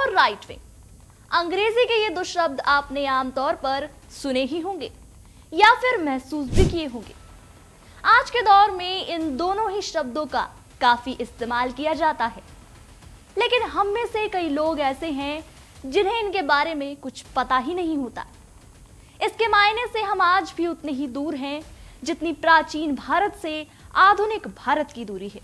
और right wing. अंग्रेजी के ये दो शब्द आपने आमतौर पर सुने ही होंगे या फिर महसूस भी किए होंगे। आज के दौर में इन दोनों ही शब्दों का काफी इस्तेमाल किया जाता है, लेकिन हम में से कई लोग ऐसे हैं जिन्हें इनके बारे में कुछ पता ही नहीं होता। इसके मायने से हम आज भी उतने ही दूर हैं जितनी प्राचीन भारत से आधुनिक भारत की दूरी है।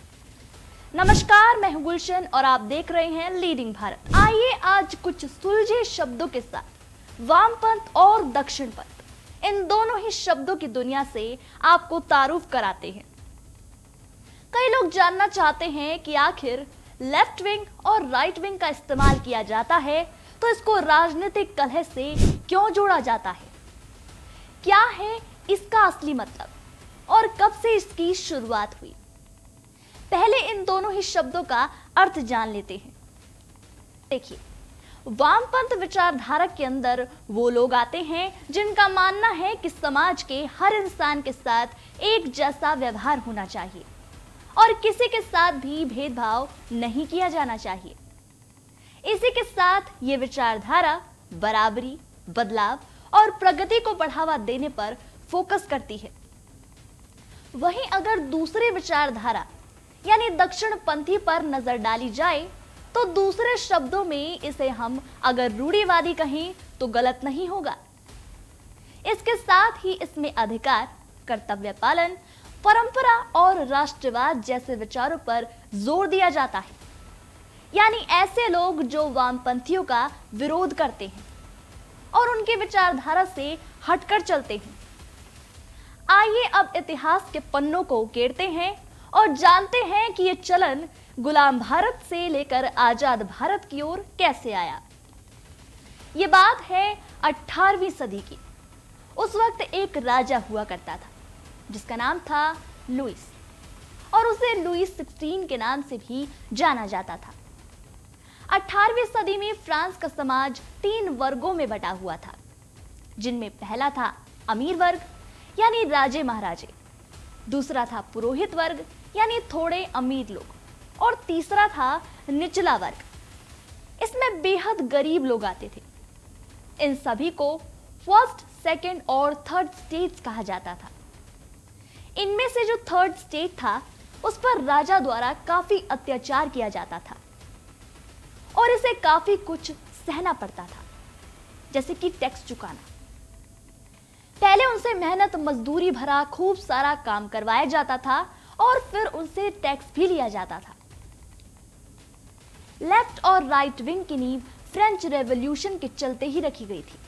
नमस्कार, मैं हूं गुलशन और आप देख रहे हैं लीडिंग भारत। आइए आज कुछ सुलझे शब्दों के साथ वामपंथ और दक्षिणपंथ, इन दोनों ही शब्दों की दुनिया से आपको तारुफ कराते हैं। कई लोग जानना चाहते हैं कि आखिर लेफ्ट विंग और राइट विंग का इस्तेमाल किया जाता है तो इसको राजनीतिक कलह से क्यों जोड़ा जाता है, क्या है इसका असली मतलब और कब से इसकी शुरुआत हुई। पहले इन दोनों ही शब्दों का अर्थ जान लेते हैं। देखिए, वामपंथ विचारधारा के अंदर वो लोग आते हैं जिनका मानना है कि समाज के हर इंसान के साथ एक जैसा व्यवहार होना चाहिए और किसी के साथ भी भेदभाव नहीं किया जाना चाहिए। इसी के साथ ये विचारधारा बराबरी, बदलाव और प्रगति को बढ़ावा देने पर फोकस करती है। वहीं अगर दूसरी विचारधारा यानी दक्षिणपंथी पर नजर डाली जाए तो दूसरे शब्दों में इसे हम अगर रूढ़िवादी कहें तो गलत नहीं होगा। इसके साथ ही इसमें अधिकार, कर्तव्य पालन, परंपरा और राष्ट्रवाद जैसे विचारों पर जोर दिया जाता है। यानी ऐसे लोग जो वामपंथियों का विरोध करते हैं और उनकी विचारधारा से हटकर चलते हैं। आइए अब इतिहास के पन्नों को उकेरते हैं और जानते हैं कि यह चलन गुलाम भारत से लेकर आजाद भारत की ओर कैसे आया। यह बात है 18वीं सदी की। उस वक्त एक राजा हुआ करता था जिसका नाम था लुइस, और उसे लुइस 16 के नाम से भी जाना जाता था। 18वीं सदी में फ्रांस का समाज 3 वर्गों में बटा हुआ था, जिनमें पहला था अमीर वर्ग यानी राजे महाराजे, दूसरा था पुरोहित वर्ग यानी थोड़े अमीर लोग, और तीसरा था निचला वर्ग। इसमें बेहद गरीब लोग आते थे। इन सभी को फर्स्ट, सेकंड और थर्ड स्टेट्स कहा जाता था। इनमें से जो थर्ड स्टेट था उस पर राजा द्वारा काफी अत्याचार किया जाता था और इसे काफी कुछ सहना पड़ता था, जैसे कि टैक्स चुकाना। पहले उनसे मेहनत मजदूरी भरा खूब सारा काम करवाया जाता था और फिर उनसे टैक्स भी लिया जाता था। लेफ्ट और राइट विंग की नींव फ्रेंच रेवोल्यूशन के चलते ही रखी गई थी।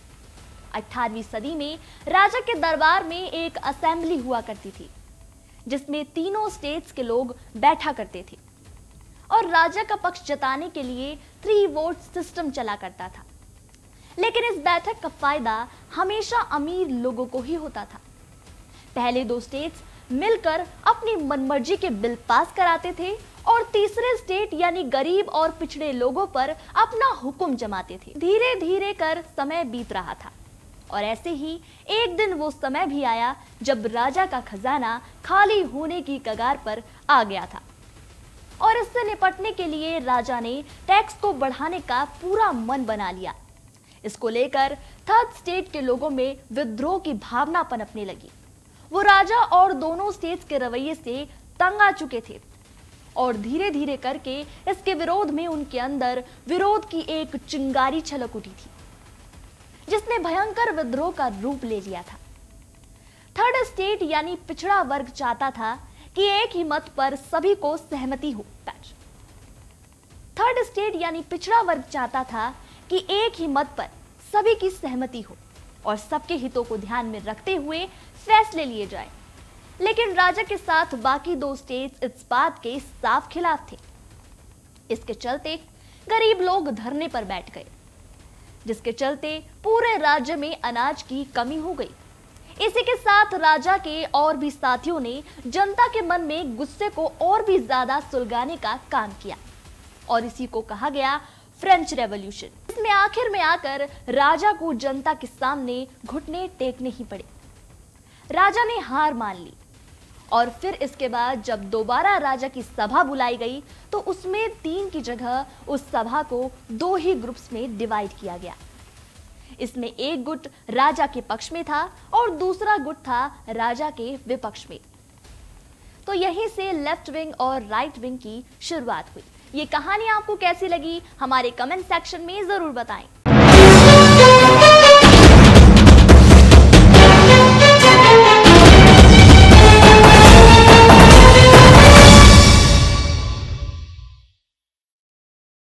18वीं सदी में राजा के दरबार में एक असेंबली हुआ करती थी जिसमें तीनों स्टेट्स के लोग बैठा करते थे और राजा का पक्ष जताने के लिए 3 वोट सिस्टम चला करता था। लेकिन इस बैठक का फायदा हमेशा अमीर लोगों को ही होता था। पहले 2 स्टेट्स मिलकर अपनी मनमर्जी के बिल पास कराते थे और तीसरे स्टेट यानी गरीब और पिछड़े लोगों पर अपना हुक्म जमाते थे। धीरे धीरे कर समय बीत रहा था और ऐसे ही एक दिन वो समय भी आया जब राजा का खजाना खाली होने की कगार पर आ गया था और इससे निपटने के लिए राजा ने टैक्स को बढ़ाने का पूरा मन बना लिया। इसको लेकर थर्ड स्टेट के लोगों में विद्रोह की भावना पनपने लगी। वो राजा और दोनों स्टेट्स के रवैये से तंग आ चुके थे और धीरे धीरे करके इसके विरोध में उनके अंदर विरोध की एक चिंगारी छलक उठी थी जिसने भयंकर विद्रोह का रूप ले लिया था। थर्ड स्टेट यानी पिछड़ा वर्ग चाहता था कि एक ही मत पर सभी को सहमति हो। थर्ड स्टेट यानी पिछड़ा वर्ग चाहता था कि एक ही मत पर सभी की सहमति हो और सबके हितों को ध्यान में रखते हुए फैसले लिए जाएं। लेकिन राजा के साथ बाकी 2 स्टेट्स इस बात के साफ खिलाफ थे। इसके चलते गरीब लोग धरने पर बैठ गए, जिसके चलते पूरे राज्य में अनाज की कमी हो गई। इसी के साथ राजा के और भी साथियों ने जनता के मन में गुस्से को और भी ज्यादा सुलगाने का काम किया और इसी को कहा गया फ्रेंच रेवोल्यूशन। इसमें आखिर में आकर राजा को जनता के सामने घुटने टेकने ही पड़े। राजा ने हार मान ली और फिर इसके बाद जब दोबारा राजा की सभा बुलाई गई तो उसमें 3 की जगह उस सभा को 2 ही ग्रुप्स में डिवाइड किया गया। इसमें एक गुट राजा के पक्ष में था और दूसरा गुट था राजा के विपक्ष में। तो यहीं से लेफ्ट विंग और राइट विंग की शुरुआत हुई। ये कहानी आपको कैसी लगी हमारे कमेंट सेक्शन में जरूर बताएं।